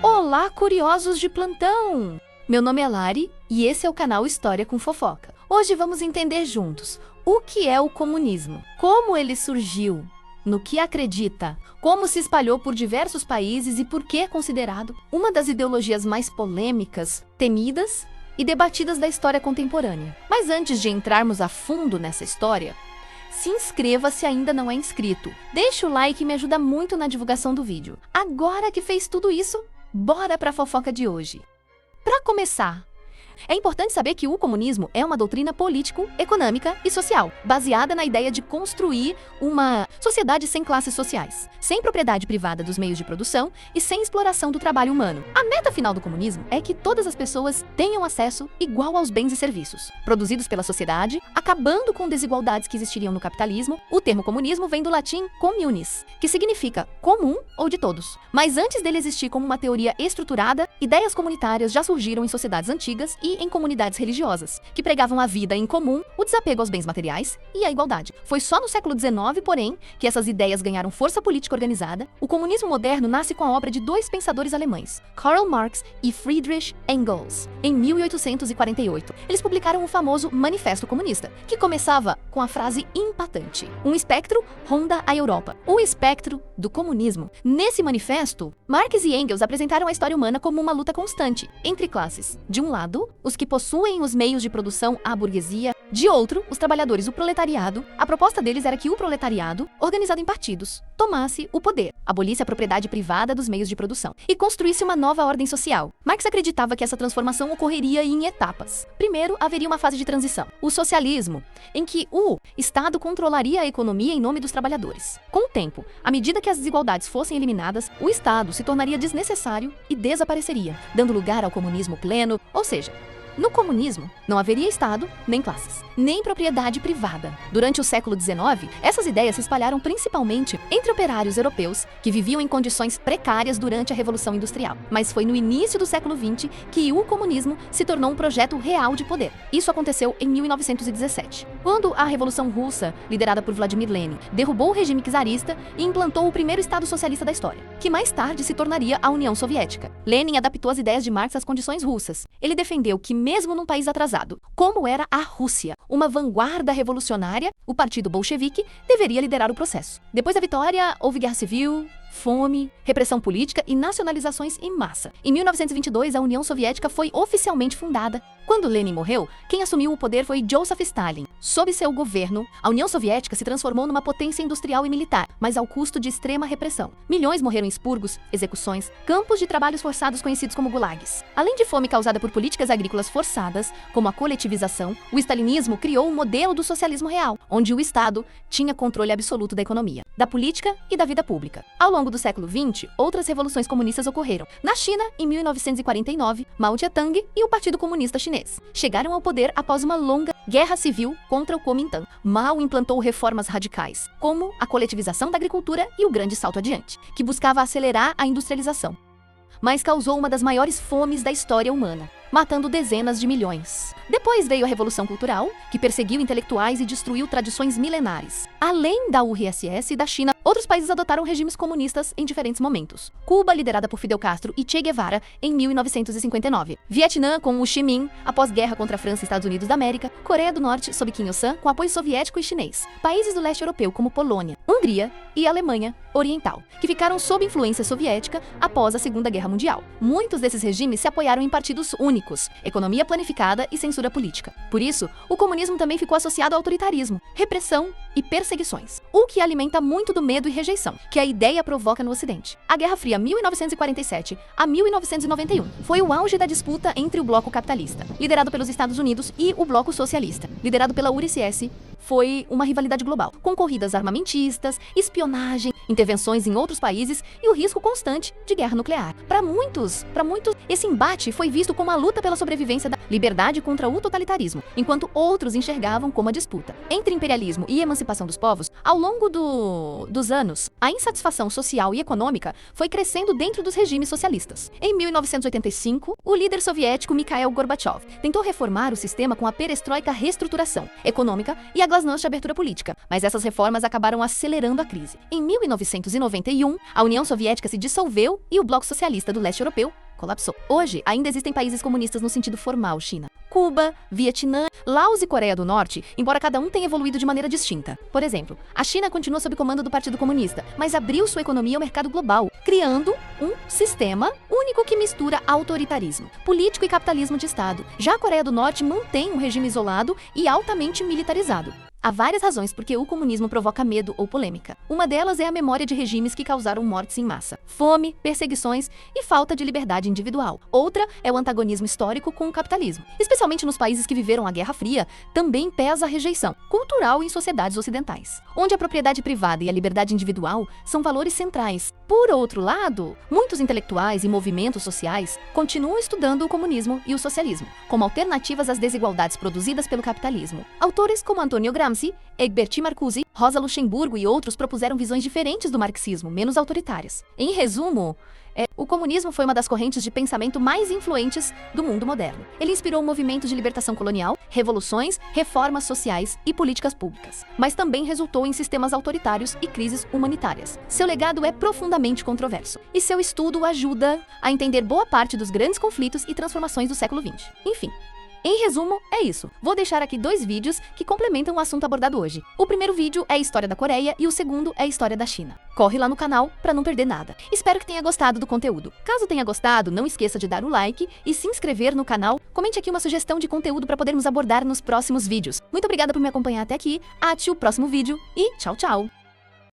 Olá, curiosos de plantão! Meu nome é Lari e esse é o canal História com Fofoca. Hoje vamos entender juntos o que é o comunismo, como ele surgiu, no que acredita, como se espalhou por diversos países e por que é considerado uma das ideologias mais polêmicas, temidas e debatidas da história contemporânea. Mas antes de entrarmos a fundo nessa história, se inscreva se ainda não é inscrito. Deixa o like e me ajuda muito na divulgação do vídeo. Agora que fez tudo isso, bora para a fofoca de hoje. Para começar, é importante saber que o comunismo é uma doutrina político-econômica e social, baseada na ideia de construir uma sociedade sem classes sociais, sem propriedade privada dos meios de produção e sem exploração do trabalho humano. A meta final do comunismo é que todas as pessoas tenham acesso igual aos bens e serviços produzidos pela sociedade, acabando com desigualdades que existiriam no capitalismo. O termo comunismo vem do latim communis, que significa comum ou de todos. Mas antes dele existir como uma teoria estruturada, ideias comunitárias já surgiram em sociedades antigas e em comunidades religiosas, que pregavam a vida em comum, o desapego aos bens materiais e a igualdade. Foi só no século XIX, porém, que essas ideias ganharam força política organizada. O comunismo moderno nasce com a obra de dois pensadores alemães, Karl Marx e Friedrich Engels, em 1848. Eles publicaram o famoso Manifesto Comunista, que começava com a frase impactante: um espectro ronda a Europa, o espectro do comunismo. Nesse manifesto, Marx e Engels apresentaram a história humana como uma luta constante entre classes. De um lado, os que possuem os meios de produção, a burguesia; de outro, os trabalhadores, o proletariado. A proposta deles era que o proletariado, organizado em partidos, tomasse o poder, abolisse a propriedade privada dos meios de produção e construísse uma nova ordem social. Marx acreditava que essa transformação ocorreria em etapas. Primeiro, haveria uma fase de transição, o socialismo, em que o Estado controlaria a economia em nome dos trabalhadores. Com o tempo, à medida que as desigualdades fossem eliminadas, o Estado se tornaria desnecessário e desapareceria, dando lugar ao comunismo pleno, ou seja, no comunismo, não haveria Estado, nem classes, nem propriedade privada. Durante o século XIX, essas ideias se espalharam principalmente entre operários europeus que viviam em condições precárias durante a Revolução Industrial. Mas foi no início do século XX que o comunismo se tornou um projeto real de poder. Isso aconteceu em 1917, quando a Revolução Russa, liderada por Vladimir Lenin, derrubou o regime czarista e implantou o primeiro Estado socialista da história, que mais tarde se tornaria a União Soviética. Lenin adaptou as ideias de Marx às condições russas. Ele defendeu que, mesmo num país atrasado, como era a Rússia, uma vanguarda revolucionária, o Partido Bolchevique deveria liderar o processo. Depois da vitória, houve guerra civil, fome, repressão política e nacionalizações em massa. Em 1922, a União Soviética foi oficialmente fundada. Quando Lenin morreu, quem assumiu o poder foi Joseph Stalin. Sob seu governo, a União Soviética se transformou numa potência industrial e militar, mas ao custo de extrema repressão. Milhões morreram em expurgos, execuções, campos de trabalhos forçados conhecidos como gulags. Além de fome causada por políticas agrícolas forçadas, como a coletivização, o stalinismo criou um modelo do socialismo real, onde o Estado tinha controle absoluto da economia, da política e da vida pública. Ao longo do século XX, outras revoluções comunistas ocorreram. Na China, em 1949, Mao Tse-tung e o Partido Comunista Chinês chegaram ao poder após uma longa guerra civil contra o Kuomintang. Mao implantou reformas radicais, como a coletivização da agricultura e o Grande Salto Adiante, que buscava acelerar a industrialização, mas causou uma das maiores fomes da história humana, matando dezenas de milhões. Depois veio a Revolução Cultural, que perseguiu intelectuais e destruiu tradições milenares. Além da URSS e da China, outros países adotaram regimes comunistas em diferentes momentos. Cuba, liderada por Fidel Castro e Che Guevara, em 1959. Vietnã, com Ho Chi Minh, após guerra contra a França e Estados Unidos da América. Coreia do Norte, sob Kim Il-sung, com apoio soviético e chinês. Países do leste europeu, como Polônia, Hungria e Alemanha Oriental, que ficaram sob influência soviética após a Segunda Guerra Mundial. Muitos desses regimes se apoiaram em partidos únicos, economia planificada e censura política. Por isso, o comunismo também ficou associado ao autoritarismo, repressão e perseguições, o que alimenta muito do medo e rejeição que a ideia provoca no Ocidente. A Guerra Fria 1947 a 1991 foi o auge da disputa entre o bloco capitalista, liderado pelos Estados Unidos, e o bloco socialista, liderado pela URSS. Foi uma rivalidade global, com corridas armamentistas, espionagem, intervenções em outros países e o risco constante de guerra nuclear. Para muitos, esse embate foi visto como a luta pela sobrevivência da liberdade contra o totalitarismo, enquanto outros enxergavam como a disputa entre imperialismo e emancipação dos povos. Ao longo dos anos, a insatisfação social e econômica foi crescendo dentro dos regimes socialistas. Em 1985, o líder soviético Mikhail Gorbachev tentou reformar o sistema com a perestroika, reestruturação econômica e a glasnost de abertura política, mas essas reformas acabaram acelerando a crise. Em 1991, a União Soviética se dissolveu e o Bloco Socialista do Leste Europeu colapsou. Hoje, ainda existem países comunistas no sentido formal: China, Cuba, Vietnã, Laos e Coreia do Norte, embora cada um tenha evoluído de maneira distinta. Por exemplo, a China continua sob comando do Partido Comunista, mas abriu sua economia ao mercado global, criando um sistema único que mistura autoritarismo político e capitalismo de Estado. Já a Coreia do Norte mantém um regime isolado e altamente militarizado. Há várias razões por que o comunismo provoca medo ou polêmica. Uma delas é a memória de regimes que causaram mortes em massa, fome, perseguições e falta de liberdade individual. Outra é o antagonismo histórico com o capitalismo. Especialmente nos países que viveram a Guerra Fria, também pesa a rejeição cultural em sociedades ocidentais, onde a propriedade privada e a liberdade individual são valores centrais. Por outro lado, muitos intelectuais e movimentos sociais continuam estudando o comunismo e o socialismo como alternativas às desigualdades produzidas pelo capitalismo. Autores como Antonio Gramsci, Egbert Marcuse, Rosa Luxemburgo e outros propuseram visões diferentes do marxismo, menos autoritárias. Em resumo, o comunismo foi uma das correntes de pensamento mais influentes do mundo moderno. Ele inspirou movimentos de libertação colonial, revoluções, reformas sociais e políticas públicas, mas também resultou em sistemas autoritários e crises humanitárias. Seu legado é profundamente controverso, e seu estudo ajuda a entender boa parte dos grandes conflitos e transformações do século XX. Enfim, em resumo, é isso. Vou deixar aqui 2 vídeos que complementam o assunto abordado hoje. O primeiro vídeo é a história da Coreia e o segundo é a história da China. Corre lá no canal para não perder nada. Espero que tenha gostado do conteúdo. Caso tenha gostado, não esqueça de dar o like e se inscrever no canal. Comente aqui uma sugestão de conteúdo para podermos abordar nos próximos vídeos. Muito obrigada por me acompanhar até aqui. Até o próximo vídeo e tchau, tchau!